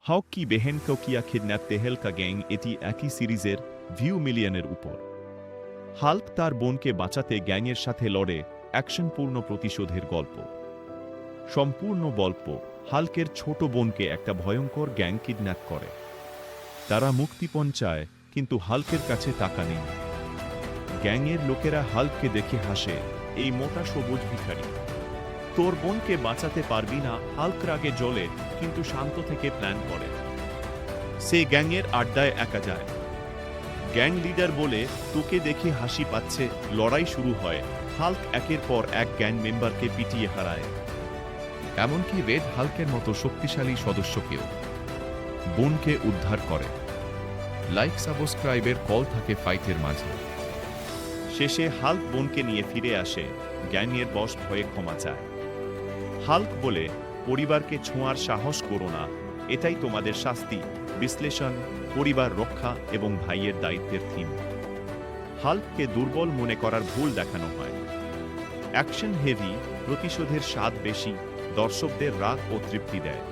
How কি বেহেন কো কিয়া kidnap তেহেল কা গ্যাং এটি একই সিরিজের ভিউ মিলিয়নের উপর। হাল্ক তার বোনকে বাঁচাতে গ্যাংয়ের সাথে লড়ে অ্যাকশনপূর্ণ প্রতিশোধের গল্প। সম্পূর্ণ গল্প হাল্কের ছোট বোনকে একটা ভয়ঙ্কর গ্যাং কিডন্যাপ করে। তারা মুক্তিপণ চায়, কিন্তু হাল্কের কাছে টাকা নেই। গ্যাংয়ের লোকেরা হাল্ককে দেখে হাসে, এই মোটা সবুজ ভিখারি। তোর বোনকে বাঁচাতে পারবি না, হাল্ক রাগে জ্বলে, কিন্তু শান্ত থেকে প্ল্যান করে। সে গ্যাংয়ের আড্ডায় একা যায়। গ্যাং লিডার বলে, তোকে দেখে হাসি পাচ্ছে। লড়াই শুরু হয়। হাল্ক একের পর এক গ্যাং মেম্বারকে পিটিয়ে হারায়। এমনকি রেড হাল্কের মতো শক্তিশালী সদস্যকেও। বোনকে উদ্ধার করে। লাইক সাবস্ক্রাইবের কল থাকে ফাইটের মাঝে। শেষে হাল্ক বোনকে নিয়ে ফিরে আসে। গ্যাংয়ের বস ভয়ে ক্ষমা চায়। হাল্ক বলে, পরিবারকে ছোঁয়ার সাহস করো না, এটাই তোমাদের শাস্তি। বিশ্লেষণ, পরিবার রক্ষা এবং ভাইয়ের দায়িত্বের থিম। হাল্ককে দুর্বল মনে করার ভুল দেখানো হয়। অ্যাকশন হেভি, প্রতিশোধের স্বাদ বেশি, দর্শকদের রাগ ও তৃপ্তি দেয়।